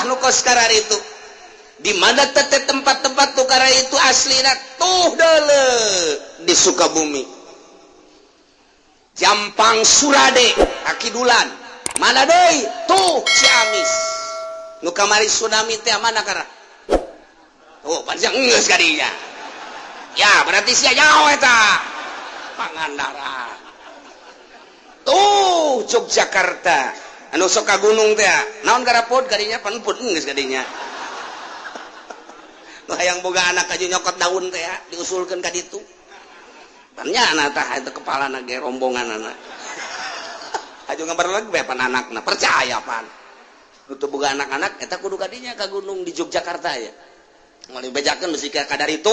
nukos karar itu di mana tete tempat-tempat tukara itu aslina tuh dele di Sukabumi Jampang Surade Akidulan mana deui tuh Ciamis nu kamari tsunami teh mana kara tuh panjang geus kadinya ya berarti sia jauh eta Pangandaran tuh Yogyakarta anu sok ka gunung teh naon garapod kadinya panput geus kadinya nu hayang boga anak aju nyokot daun teh diusulkeun ka ditu ternyata tah itu kepalana ge rombonganana aju ngabar lagi bae pan anakna percaya pan nu teu boga anak-anak eta kudu kadinya ka gunung di Yogyakarta ya ngali bejakeun bisi ka kadar itu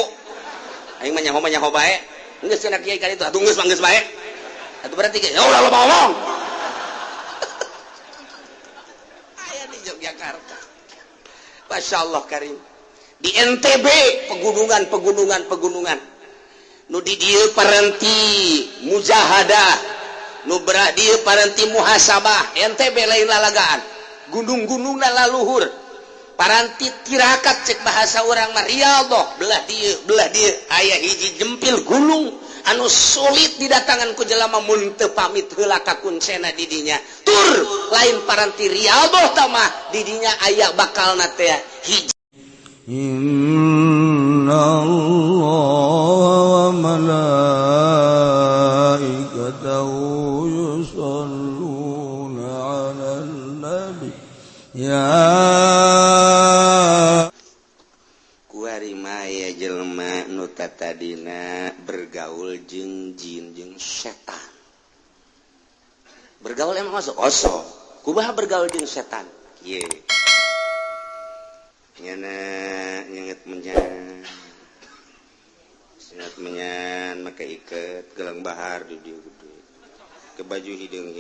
aing mah nyaho bae geus cenah kiai ka ditu atuh geus mah geus bae atuh berarti ge ya ulah lo ngomong aya di Yogyakarta masyaallah karim di NTB pegunungan nu di dieu parenti mujahadah nu berat dieu parenti muhasabah NTB lain lalagaan gunung-gunungna laluhur paranti tirakat cek bahasa urang mah Riyadhah belah dieu aya hiji jempil gunung anu sulit didatangan ku jelema mun teu pamit heula ka kuncena di dinya tur lain paranti Riyadhah tah mah di dinya aya bakalna teh hiji Inna Allah wa malaikatahu yusalluna 'alan nabi ya kuari maya jelema nu tatadina bergaul jeung jin jeung setan bergaul emang masuk oso kumaha bergaul jeung setan kieu nyana nyenget menyan make iket gelang bahar di dieu gede ke baju hideung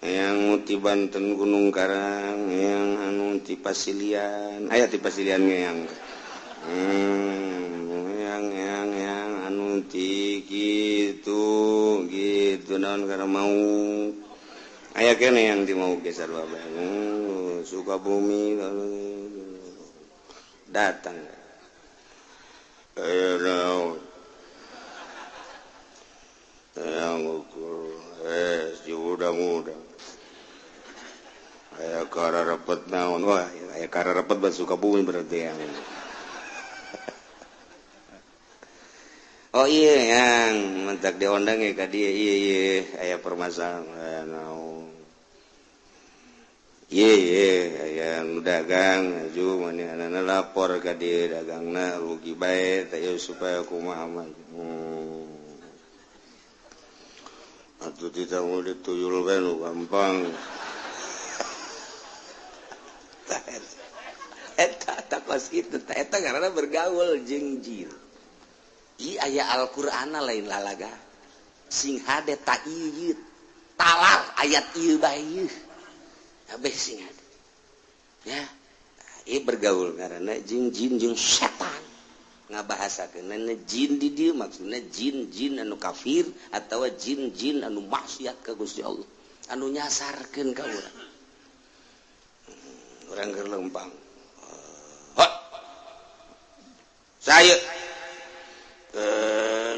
yang muti Banten Gunung Karang yang anu ti Pasilian aya ti Pasilian yang anu ti gitu naon karena mau aya kene yang di mau geser bae Sukabumi datang naon yang ukur muda aya kararepet naon wah aya kararepet ba Sukabumi berarti yang oh iya yang mentak diundang ya ka dia iya aya permasalahan naon iya aya nu dagang aju manehna lapor ka dia dagangna rugi bae teh supaya kumaha mah atuh ditanggung dituyul bae nu gampang eta kos kitu eta karena bergaul jeung jin aya Al-Qur'ana lain lalaga sing hade ta ieu talar ayat ieu bae abeh sing hade ya ieu bergaul karena jeung jin jeung setan ngabahasakeun jin di dieu maksudna jin anu kafir atawa jin anu maksiat ka Gusti Allah anu nyasarkeun ka urang urang keur lempang saya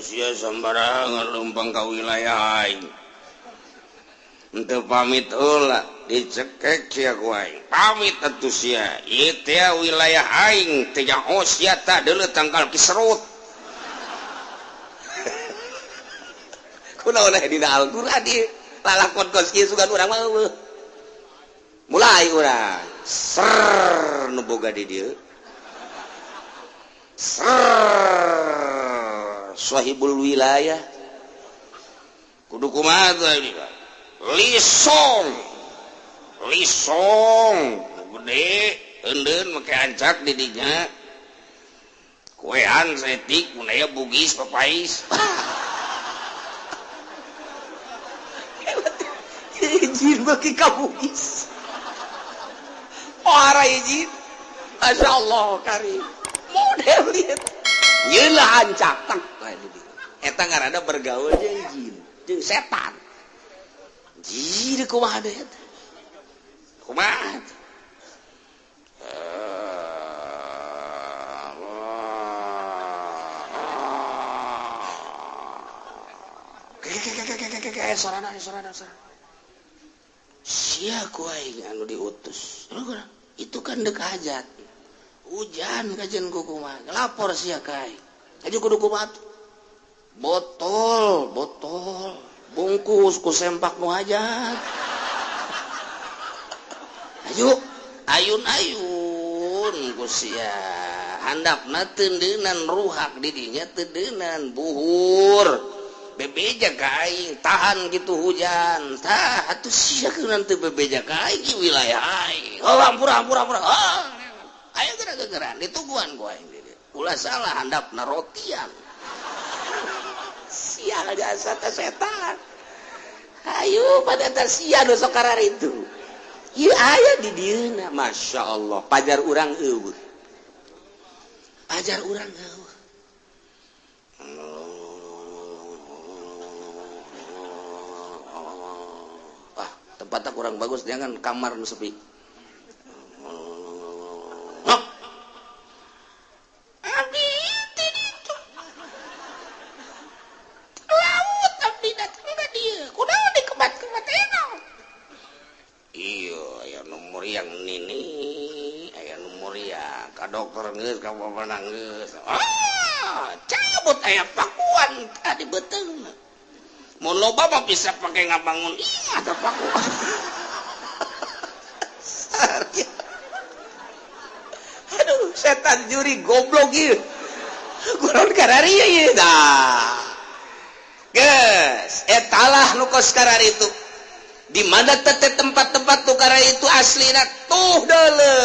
sia sambarangan lempang ka wilayah aing henteu pamit heula dicekek sia ku aing pamit atuh sia ieu teh wilayah aing teh nyaho sia tah deuleu tangkal Kisrut kunaon dina Al-Qur'an di lalakon kos kieu sugan urang mah mulai urang ser nu boga di dieu sahibul wilayah kudu kumaha teh lisong gede endeun make ancak di dinya kuean setik mun aya bugis papais jin beuki ka bugis oh ara jin masyaallah karim model lihat nyelah hancak eta ngaranna bergaul jeung jin jeung setan jin kumaha deui eta kumaha sorana sia ku aing anu diutus itu kan dek hajat hujan kajian kumaha lapor sia ka aing aja kudu kumaha botol bungkus ku sempak nu hajat ayo ayun ku sia handapna tendeunan ruhak di dinya tendeunan buhur bebeja kaing tahan gitu hujan tah atuh sia keunaan teu bebeja kaing di wilayah aing hampura aya geura-geura dituguan ku aing ulah salah handapna rotian sia jasa teh setan ayo pada teh sia nu sok kararitu ieu aya di dieuna masyaallah pajar urang eueuh tempatnya kurang bagus jangan kamar nu sepi abdi itu laut abdi datang ka dieu kunaon dikebat-kebat enong iya aya nomor yang nini aya nomor ya ka dokter geus ka bapak geus cabut aya pakuan tadi beteung mau loba mah bisa pakai ngabangun imah atau paku aduh setan juri goblok ieu kurang kararieu ieu dah geus etalah nu kos kararitu di mana teh tempat-tempat nu kararitu aslina tuh deuleu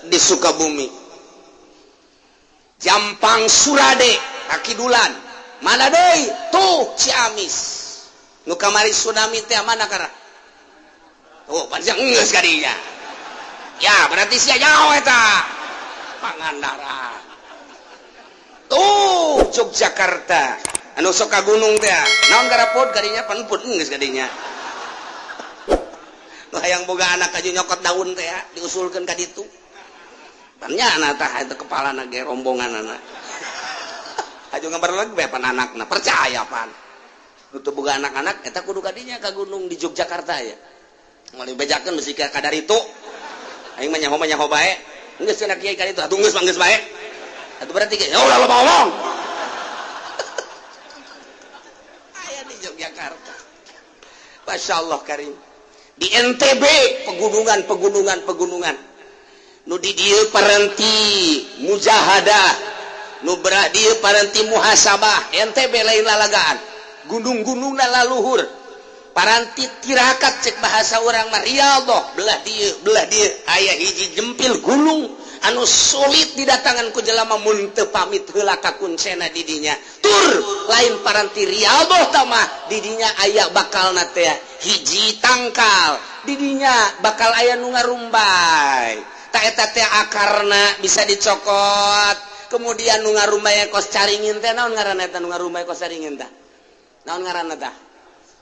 di Sukabumi Jampang Surade Kakidulan mana deui tuh Ciamis nu kamari tsunami teh mana karena oh panjang geus kadinya ya berarti sia jauh eta Pangandaran tuh Yogyakarta anu sok ka gunung teh naon garapod kadinya panput geus kadinya nu hayang boga anak aju nyokot daun teh diusulkeun ka ditu pannyana tah eta kepalana ge rombonganana aju ngabar lagi bae pan anakna percaya pan nutup boga anak-anak eta kudu kadinya ka gunung di Yogyakarta ya ngali bejakeun bisi ka kadar itu aing mah nyaho bae geus cenah kiai ka ditu atuh geus mah geus bae atuh berarti ge ya ulah lo ngomong aya di Yogyakarta masyaallah karim di NTB pegunungan nu di dieu paranti mujahadah nu berat dieu paranti muhasabah NTB lain lalagaan gunung-gunung laluhur paranti tirakat cek bahasa orang mah Riyadhah belah dieu aya hiji jempil gunung anu sulit didatangan ku jelema mun teu pamit heula ka kuncena di dinya tur lain paranti Riyadhah tah mah di dinya aya bakalna teh hiji tangkal di dinya bakal aya nu ngarumbay tah eta teh akarna bisa dicokot kemudian nu ngarumbay kos caringin teh naon ngaranna eta nu ngarumbay kos caringin tah naon ngaranna tah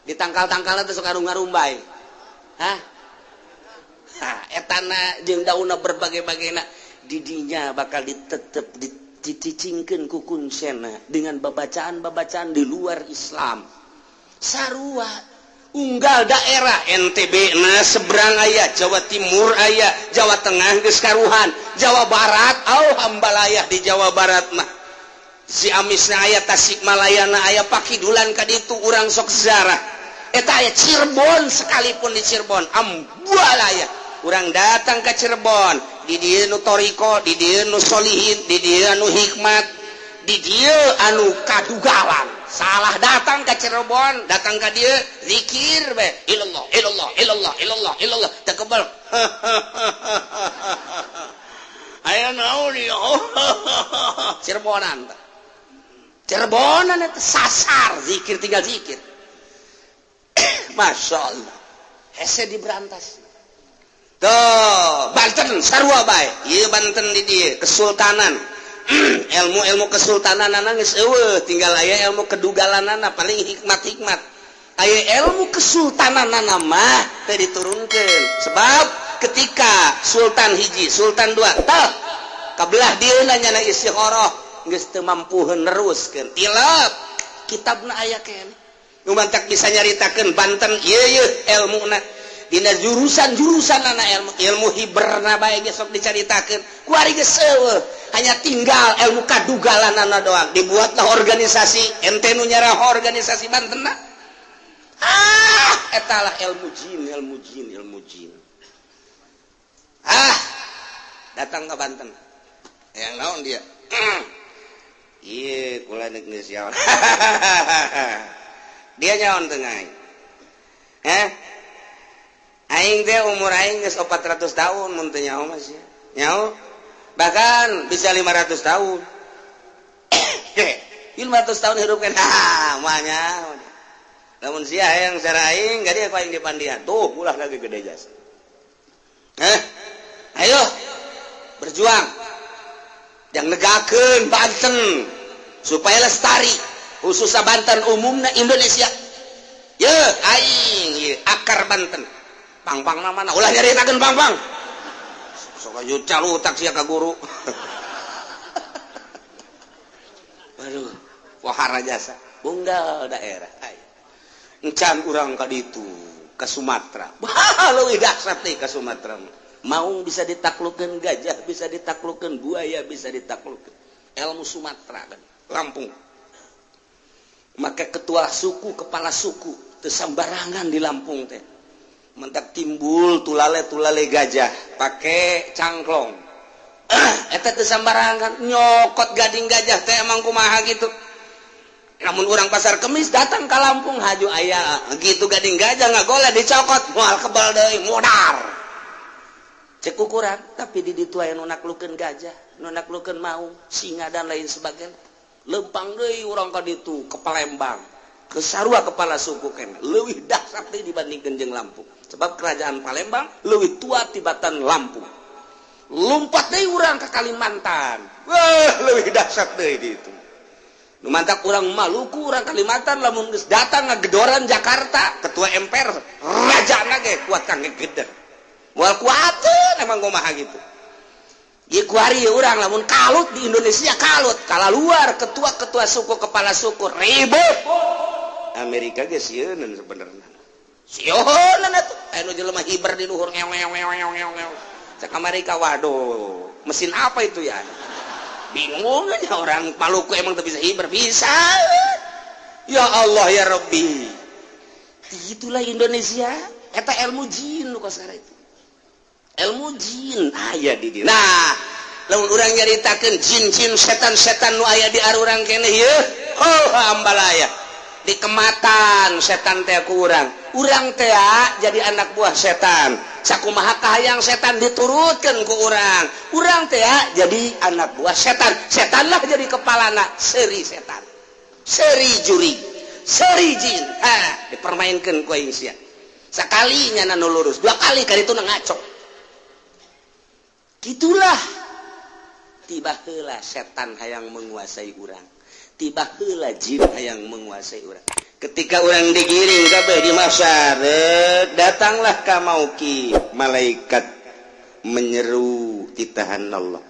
di tangkal-tangkalna teh sok ngarumbay hah etana jeung daunna berbagai-bagena didinya bakal ditetep diticingkeun ku kuncena dengan babacaan-babacaan di luar Islam sarua unggal daerah NTB na seberang aya Jawa Timur aya Jawa Tengah geus karuhan Jawa Barat hambalayah di Jawa Barat mah si amisna aya Tasikmalayana aya Pakidulan ka ditu urang sok ziarah eta aya Cirebon sekalipun di Cirebon ambualaya urang datang ke Cirebon di dieu nu toriko di dieu nu solihin di dieu anu hikmat di dieu anu kadugalan salah datang ke Cirebon datang ke dieu zikir be ilallah ilallah ilallah ilallah ilallah tekebal aya naon ieu Cirebonan itu sasar zikir tinggal zikir Masya Allah hese diberantas tuh Banten sarua bae ieu Banten di dieu Kesultanan ilmu kesultanan nangis tinggal aya ilmu kedugalanana paling hikmat aya ilmu kesultanan mah teh diturunkeun sebab ketika sultan hiji sultan dua tah kabelah dieuna nyana istikharah geus teu mampuheun neruskeun tilap kitabna aya keneh nu mantak bisa nyaritakeun Banten ieu ilmuna dina jurusan ilmu hiberna bae ge sok dicaritakeun ku ari geus seueuh hanya tinggal ilmu kadugalanana doang dibuatlah organisasi ente nu nyarah organisasi Bantenna etalah ilmu jin datang ke Banten yang naon dia iya kula nek geus yaon dia nyaon tengah aing teh umur aing geus 400 tahun mun teu nyaho mas ya nyaho bahkan bisa 500 tahun 500 tahun hidup kan moalnya lamun sia hayang sareng aing gadi aku aing dipandian tuh ulah lagi gede jasa ayo berjuang yang negakeun Banten supaya lestari khususnya Banten umumna Indonesia ye aing ye akar Banten pang-pang namana ulah nyaritakeun pang-pang sok aju calutak sia ka guru waduh wahara jasa bunggal daerah encan urang ka ditu ka Sumatera leuwih dahsyat teh ka Sumatera maung bisa ditaklukkeun gajah bisa ditaklukkeun buaya bisa ditaklukkeun ilmu Sumatera kan Lampung maka ketua suku kepala suku teu sambarangan di Lampung teh mentak timbul tulale gajah pakai cangklong eta teu sambarangan nyokot gading gajah teh emang kumaha gitu namun orang pasar Kemis datang ke Lampung haju aya gitu gading gajah ngagoleh dicokot moal kebal deui modar cek ukuran tapi di ditu aya nu naklukeun gajah nu naklukeun maung singa dan lain sebagainya lempang deui urang ka ditu ke Palembang ke sarua kepala suku keneh leuwih dahsyat deui dibandingkeun jeung Lampung sebab kerajaan Palembang leuwih tua tibatan Lampung lompat deui urang ke Kalimantan wah leuwih dahsyat deui di ditu nu mantak urang Maluku urang Kalimantan lamun geus datang ngagedoran Jakarta ketua MPR rajana ge kuat kangge geder moal kuateun emang kumaha gitu ieu kuari urang lamun kalut di Indonesia kalut kala luar ketua suku kepala suku ribut Amerika ge sieun sebenarnya sionan atuh anu jelema hiber di luhur ngew cek Amerika waduh mesin apa itu ya bingung aja orang Maluku emang teu bisa hiber bisa ya Allah ya Rabbi itulah Indonesia eta ilmu jin nu kasara itu ilmu jin aya di dieu nah lamun urang nyaritakeun jin-jin setan-setan nu aya di arurang keneh yeuh hambalaya di kematan setan teh ku urang teh jadi anak buah setan sakumaha kahayang setan diturutkeun ku urang teh jadi anak buah setanlah jadi kepalana seri setan seri juri seri jin dipermainkeun ku aing sia sakali nyana nu lurus dua kali ka ditu ngaco gitulah tiba heula setan hayang menguasai urang tiba heula jin hayang menguasai urang ketika urang digiring kabeh di mahsyar datanglah ka mauki malaikat menyeru titahan Allah